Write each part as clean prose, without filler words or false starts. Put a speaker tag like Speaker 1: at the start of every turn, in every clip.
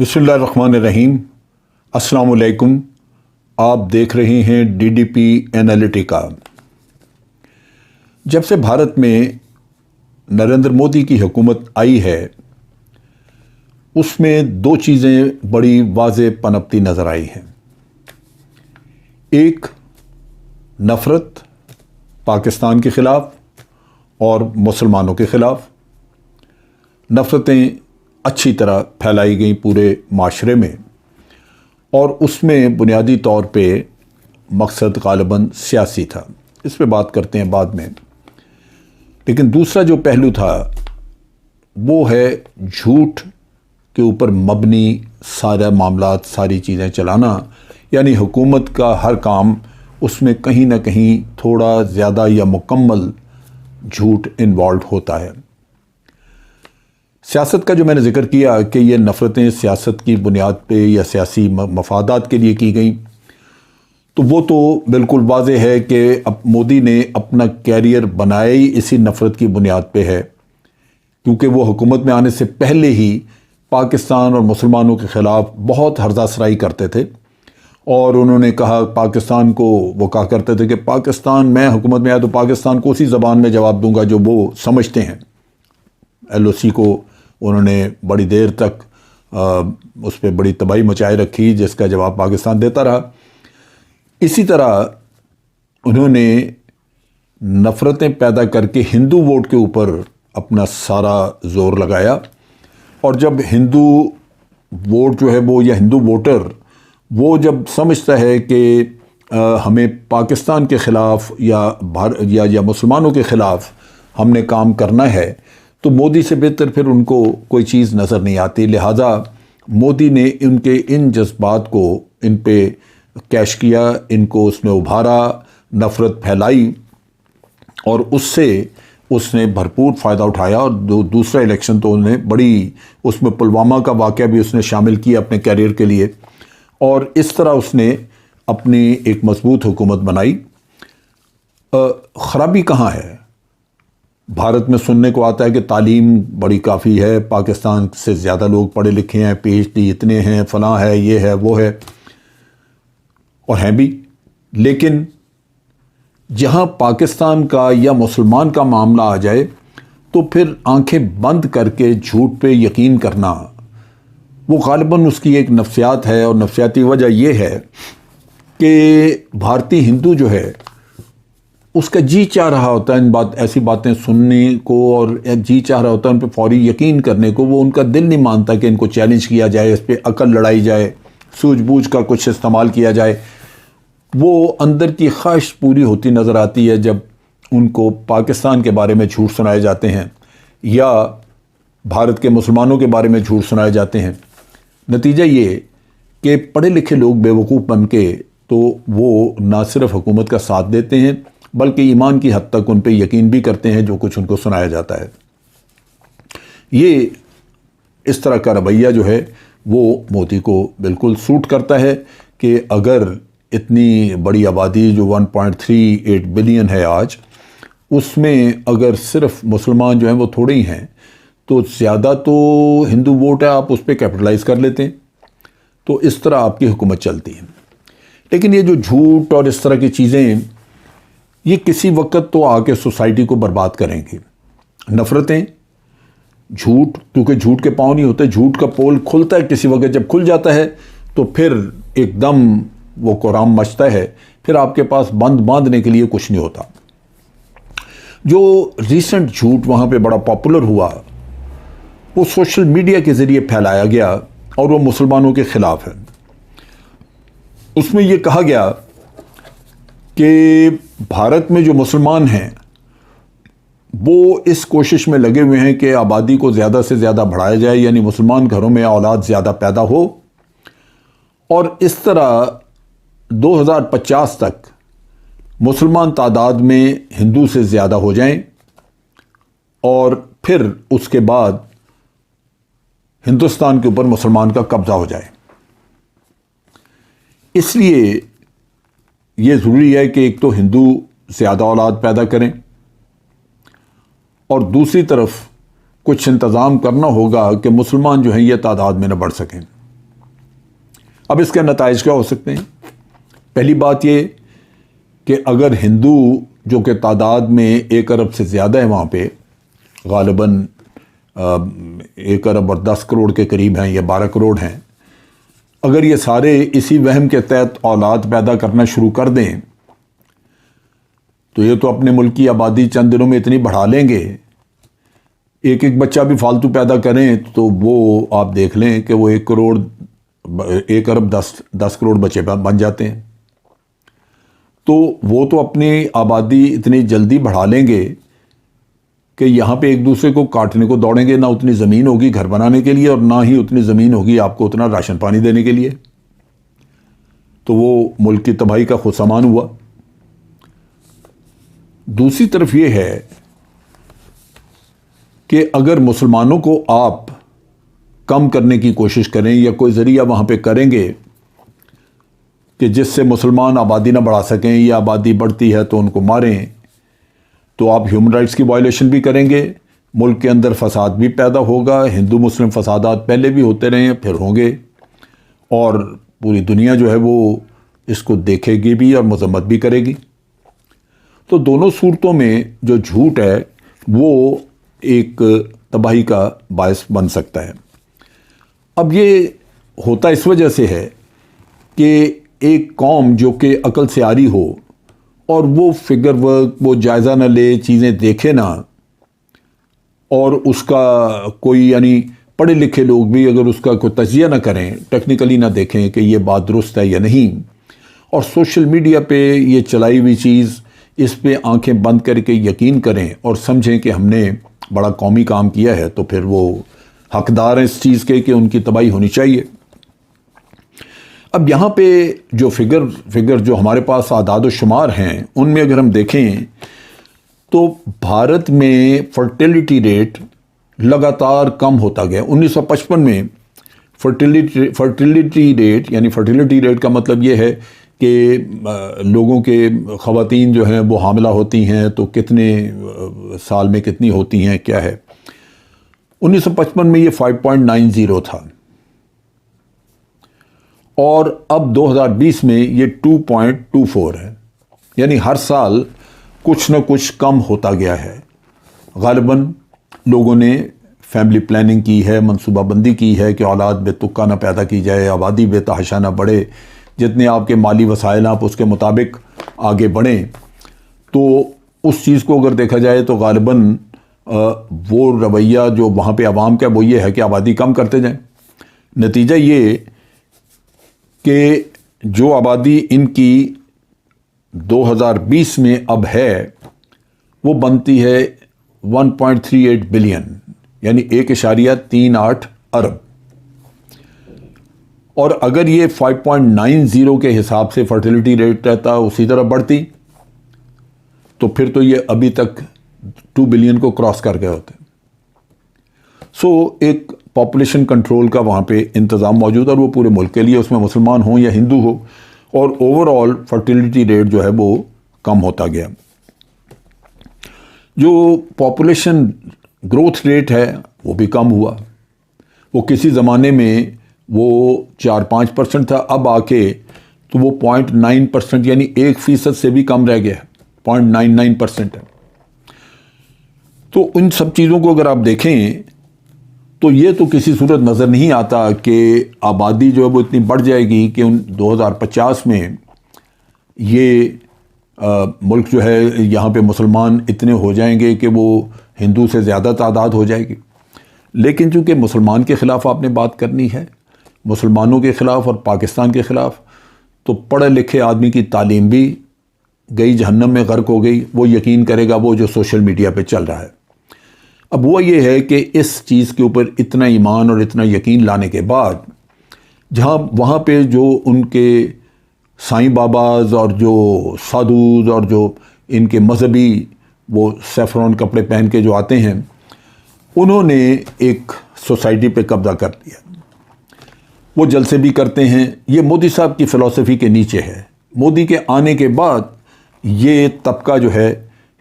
Speaker 1: بسم اللہ الرحمن الرحیم۔ السلام علیکم۔ آپ دیکھ رہے ہیں ڈی ڈی پی اینالیٹیکا۔ جب سے بھارت میں نریندر مودی کی حکومت آئی ہے اس میں دو چیزیں بڑی واضح پنپتی نظر آئی ہیں۔ ایک نفرت پاکستان کے خلاف اور مسلمانوں کے خلاف، نفرتیں اچھی طرح پھیلائی گئیں پورے معاشرے میں، اور اس میں بنیادی طور پہ مقصد غالباً سیاسی تھا۔ اس پہ بات کرتے ہیں بعد میں۔ لیکن دوسرا جو پہلو تھا وہ ہے جھوٹ کے اوپر مبنی سارا معاملات، ساری چیزیں چلانا، یعنی حکومت کا ہر کام اس میں کہیں نہ کہیں تھوڑا زیادہ یا مکمل جھوٹ انوالوڈ ہوتا ہے۔ سیاست کا جو میں نے ذکر کیا کہ یہ نفرتیں سیاست کی بنیاد پہ یا سیاسی مفادات کے لیے کی گئیں، تو وہ تو بالکل واضح ہے کہ اب مودی نے اپنا کیریئر بنایا ہی اسی نفرت کی بنیاد پہ ہے، کیونکہ وہ حکومت میں آنے سے پہلے ہی پاکستان اور مسلمانوں کے خلاف بہت ہرزہ سرائی کرتے تھے، اور انہوں نے کہا پاکستان کو، وہ کہا کرتے تھے کہ پاکستان، میں حکومت میں آیا تو پاکستان کو اسی زبان میں جواب دوں گا جو وہ سمجھتے ہیں۔ ایل او سی کو انہوں نے بڑی دیر تک اس پہ بڑی تباہی مچائے رکھی، جس کا جواب پاکستان دیتا رہا۔ اسی طرح انہوں نے نفرتیں پیدا کر کے ہندو ووٹ کے اوپر اپنا سارا زور لگایا، اور جب ہندو ووٹ جو ہے وہ، یا ہندو ووٹر وہ جب سمجھتا ہے کہ ہمیں پاکستان کے خلاف یا مسلمانوں کے خلاف ہم نے کام کرنا ہے، تو مودی سے بہتر پھر ان کو کوئی چیز نظر نہیں آتی۔ لہٰذا مودی نے ان کے ان جذبات کو ان پہ کیش کیا، ان کو اس میں ابھارا، نفرت پھیلائی، اور اس نے بھرپور فائدہ اٹھایا۔ اور دوسرا الیکشن تو انہوں نے بڑی، اس میں پلوامہ کا واقعہ بھی اس نے شامل کیا اپنے کیریئر کے لیے، اور اس طرح اس نے اپنی ایک مضبوط حکومت بنائی۔ خرابی کہاں ہے؟ بھارت میں سننے کو آتا ہے کہ تعلیم بڑی کافی ہے، پاکستان سے زیادہ لوگ پڑھے لکھے ہیں، پی ایچ ڈی اتنے ہیں، فلاں ہے، یہ ہے، وہ ہے، اور ہیں بھی۔ لیکن جہاں پاکستان کا یا مسلمان کا معاملہ آ جائے تو پھر آنکھیں بند کر کے جھوٹ پہ یقین کرنا، وہ غالباً اس کی ایک نفسیات ہے، اور نفسیاتی وجہ یہ ہے کہ بھارتی ہندو جو ہے اس کا جی چاہ رہا ہوتا ہے ایسی باتیں سننے کو، اور جی چاہ رہا ہوتا ہے ان پہ فوری یقین کرنے کو۔ وہ ان کا دل نہیں مانتا کہ ان کو چیلنج کیا جائے، اس پہ عقل لڑائی جائے، سوجھ بوجھ کا کچھ استعمال کیا جائے۔ وہ اندر کی خواہش پوری ہوتی نظر آتی ہے جب ان کو پاکستان کے بارے میں جھوٹ سنائے جاتے ہیں یا بھارت کے مسلمانوں کے بارے میں جھوٹ سنائے جاتے ہیں۔ نتیجہ یہ کہ پڑھے لکھے لوگ بیوقوف بن کے تو وہ نہ صرف حکومت کا ساتھ دیتے ہیں بلکہ ایمان کی حد تک ان پہ یقین بھی کرتے ہیں جو کچھ ان کو سنایا جاتا ہے۔ یہ اس طرح کا رویہ جو ہے وہ مودی کو بالکل سوٹ کرتا ہے کہ اگر اتنی بڑی آبادی جو 1.38 بلین ہے آج، اس میں اگر صرف مسلمان جو ہیں وہ تھوڑے ہی ہیں تو زیادہ تو ہندو ووٹ ہے، آپ اس پہ کیپٹلائز کر لیتے ہیں، تو اس طرح آپ کی حکومت چلتی ہے۔ لیکن یہ جو جھوٹ اور اس طرح کی چیزیں، یہ کسی وقت تو آ کے سوسائٹی کو برباد کریں گے۔ نفرتیں، جھوٹ، کیونکہ جھوٹ کے پاؤں نہیں ہوتے، جھوٹ کا پول کھلتا ہے کسی وقت، جب کھل جاتا ہے تو پھر ایک دم وہ کورام مچتا ہے، پھر آپ کے پاس باندھنے کے لیے کچھ نہیں ہوتا۔ جو ریسنٹ جھوٹ وہاں پہ بڑا پاپولر ہوا وہ سوشل میڈیا کے ذریعے پھیلایا گیا، اور وہ مسلمانوں کے خلاف ہے۔ اس میں یہ کہا گیا کہ بھارت میں جو مسلمان ہیں وہ اس کوشش میں لگے ہوئے ہیں کہ آبادی کو زیادہ سے زیادہ بڑھایا جائے، یعنی مسلمان گھروں میں اولاد زیادہ پیدا ہو، اور اس طرح 2050 تک مسلمان تعداد میں ہندو سے زیادہ ہو جائیں، اور پھر اس کے بعد ہندوستان کے اوپر مسلمان کا قبضہ ہو جائے۔ اس لیے یہ ضروری ہے کہ ایک تو ہندو زیادہ اولاد پیدا کریں، اور دوسری طرف کچھ انتظام کرنا ہوگا کہ مسلمان جو ہیں یہ تعداد میں نہ بڑھ سکیں۔ اب اس کے نتائج کیا ہو سکتے ہیں؟ پہلی بات یہ کہ اگر ہندو جو کہ تعداد میں 1 ارب سے زیادہ ہے وہاں پہ، غالباً 1 ارب اور 10 کروڑ کے قریب ہیں یا 12 کروڑ ہیں، اگر یہ سارے اسی وہم کے تحت اولاد پیدا کرنا شروع کر دیں تو یہ تو اپنے ملک کی آبادی چند دنوں میں اتنی بڑھا لیں گے، ایک بچہ بھی فالتو پیدا کریں تو وہ آپ دیکھ لیں کہ وہ 1 ارب 10 کروڑ بچے بن جاتے ہیں۔ تو وہ تو اپنی آبادی اتنی جلدی بڑھا لیں گے کہ یہاں پہ ایک دوسرے کو کاٹنے کو دوڑیں گے، نہ اتنی زمین ہوگی گھر بنانے کے لیے اور نہ ہی اتنی زمین ہوگی آپ کو اتنا راشن پانی دینے کے لیے، تو وہ ملک کی تباہی کا خود سامان ہوا۔ دوسری طرف یہ ہے کہ اگر مسلمانوں کو آپ کم کرنے کی کوشش کریں یا کوئی ذریعہ وہاں پہ کریں گے کہ جس سے مسلمان آبادی نہ بڑھا سکیں یا آبادی بڑھتی ہے تو ان کو ماریں، تو آپ ہیومن رائٹس کی وائلیشن بھی کریں گے، ملک کے اندر فساد بھی پیدا ہوگا، ہندو مسلم فسادات پہلے بھی ہوتے رہے ہیں پھر ہوں گے، اور پوری دنیا جو ہے وہ اس کو دیکھے گی بھی اور مذمت بھی کرے گی۔ تو دونوں صورتوں میں جو جھوٹ ہے وہ ایک تباہی کا باعث بن سکتا ہے۔ اب یہ ہوتا اس وجہ سے ہے کہ ایک قوم جو کہ عقل سے عاری ہو اور وہ فگر ورک، وہ جائزہ نہ لے، چیزیں دیکھے نہ، اور اس کا کوئی یعنی پڑھے لکھے لوگ بھی اگر اس کا کوئی تجزیہ نہ کریں، ٹیکنیکلی نہ دیکھیں کہ یہ بات درست ہے یا نہیں، اور سوشل میڈیا پہ یہ چلائی ہوئی چیز اس پہ آنکھیں بند کر کے یقین کریں اور سمجھیں کہ ہم نے بڑا قومی کام کیا ہے، تو پھر وہ حقدار ہیں اس چیز کے کہ ان کی تباہی ہونی چاہیے۔ اب یہاں پہ جو فگر جو ہمارے پاس اعداد و شمار ہیں ان میں اگر ہم دیکھیں تو بھارت میں فرٹیلیٹی ریٹ لگاتار کم ہوتا گیا۔ 1955 میں فرٹیلیٹی ریٹ، یعنی فرٹیلیٹی ریٹ کا مطلب یہ ہے کہ لوگوں کے خواتین جو ہیں وہ حاملہ ہوتی ہیں تو کتنے سال میں کتنی ہوتی ہیں کیا ہے، 1955 میں یہ 5.90 تھا، اور اب 2020 میں یہ 2.24 ہے، یعنی ہر سال کچھ نہ کچھ کم ہوتا گیا ہے۔ غالباً لوگوں نے فیملی پلاننگ کی ہے، منصوبہ بندی کی ہے کہ اولاد بے تکا نہ پیدا کی جائے، آبادی بے تحاشا نہ بڑھے، جتنے آپ کے مالی وسائل آپ اس کے مطابق آگے بڑھیں۔ تو اس چیز کو اگر دیکھا جائے تو غالباً وہ رویہ جو وہاں پہ عوام کا وہ یہ ہے کہ آبادی کم کرتے جائیں۔ نتیجہ یہ کہ جو آبادی ان کی 2020 میں اب ہے وہ بنتی ہے 1.38 بلین، یعنی 1.38 ارب، اور اگر یہ 5.90 کے حساب سے فرٹیلیٹی ریٹ رہتا اسی طرح بڑھتی تو پھر تو یہ ابھی تک 2 بلین کو کراس کر گئے ہوتے۔ سو ایک پاپولیشن کنٹرول کا وہاں پہ انتظام موجود ہے، اور وہ پورے ملک کے لیے، اس میں مسلمان ہوں یا ہندو ہو، اور اوور آل فرٹیلیٹی ریٹ جو ہے وہ کم ہوتا گیا۔ جو پاپولیشن گروتھ ریٹ ہے وہ بھی کم ہوا، وہ کسی زمانے میں وہ 4-5% تھا، اب آ کے تو وہ 0.9%، یعنی 1% سے بھی کم رہ گیا ہے، 0.99% ہے۔ تو ان سب چیزوں کو اگر آپ دیکھیں تو یہ تو کسی صورت نظر نہیں آتا کہ آبادی جو ہے وہ اتنی بڑھ جائے گی کہ 2050 میں یہ ملک جو ہے یہاں پہ مسلمان اتنے ہو جائیں گے کہ وہ ہندو سے زیادہ تعداد ہو جائے گی۔ لیکن چونکہ مسلمان کے خلاف آپ نے بات کرنی ہے، مسلمانوں کے خلاف اور پاکستان کے خلاف، تو پڑھے لکھے آدمی کی تعلیم بھی گئی جہنم میں غرق ہو گئی۔ وہ یقین کرے گا وہ جو سوشل میڈیا پہ چل رہا ہے۔ اب وہ یہ ہے کہ اس چیز کے اوپر اتنا ایمان اور اتنا یقین لانے کے بعد جہاں وہاں پہ جو ان کے سائیں باباز اور جو سادھوز اور جو ان کے مذہبی وہ سیفرون کپڑے پہن کے جو آتے ہیں، انہوں نے ایک سوسائٹی پہ قبضہ کر لیا، وہ جلسے بھی کرتے ہیں۔ یہ مودی صاحب کی فلسفی کے نیچے ہے۔ مودی کے آنے کے بعد یہ طبقہ جو ہے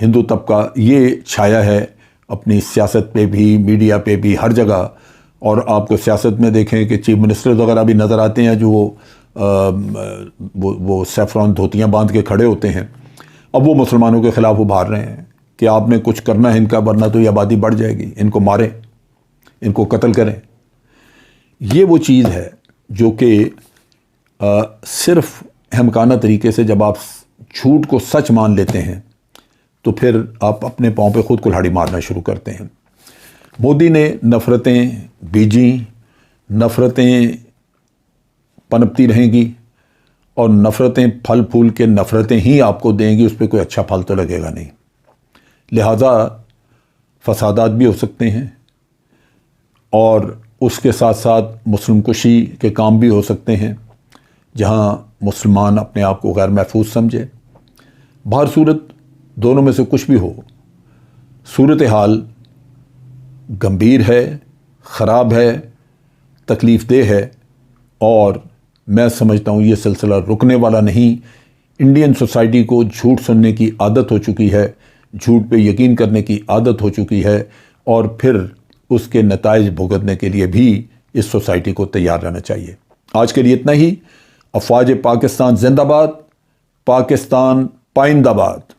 Speaker 1: ہندو طبقہ یہ چھایا ہے اپنی سیاست پہ بھی، میڈیا پہ بھی، ہر جگہ اور آپ کو سیاست میں دیکھیں کہ چیف منسٹر وغیرہ بھی نظر آتے ہیں جو وہ سیفران دھوتیاں باندھ کے کھڑے ہوتے ہیں. اب وہ مسلمانوں کے خلاف ابھار رہے ہیں کہ آپ نے کچھ کرنا ہے ان کا، ورنہ تو یہ آبادی بڑھ جائے گی، ان کو ماریں، ان کو قتل کریں. یہ وہ چیز ہے جو کہ صرف احمقانہ طریقے سے جب آپ جھوٹ کو سچ مان لیتے ہیں تو پھر آپ اپنے پاؤں پہ خود کلہاڑی مارنا شروع کرتے ہیں. مودی نے نفرتیں بیجیں، نفرتیں پنپتی رہیں گی، اور نفرتیں پھل پھول کے نفرتیں ہی آپ کو دیں گی، اس پہ کوئی اچھا پھل تو لگے گا نہیں. لہٰذا فسادات بھی ہو سکتے ہیں، اور اس کے ساتھ ساتھ مسلم کشی کے کام بھی ہو سکتے ہیں جہاں مسلمان اپنے آپ کو غیر محفوظ سمجھے. بہر صورت دونوں میں سے کچھ بھی ہو، صورتحال گمبھیر ہے، خراب ہے، تکلیف دہ ہے، اور میں سمجھتا ہوں یہ سلسلہ رکنے والا نہیں. انڈین سوسائٹی کو جھوٹ سننے کی عادت ہو چکی ہے، جھوٹ پہ یقین کرنے کی عادت ہو چکی ہے، اور پھر اس کے نتائج بھگتنے کے لیے بھی اس سوسائٹی کو تیار رہنا چاہیے. آج کے لیے اتنا ہی. افواج پاکستان زندہ باد، پاکستان پائندہ باد.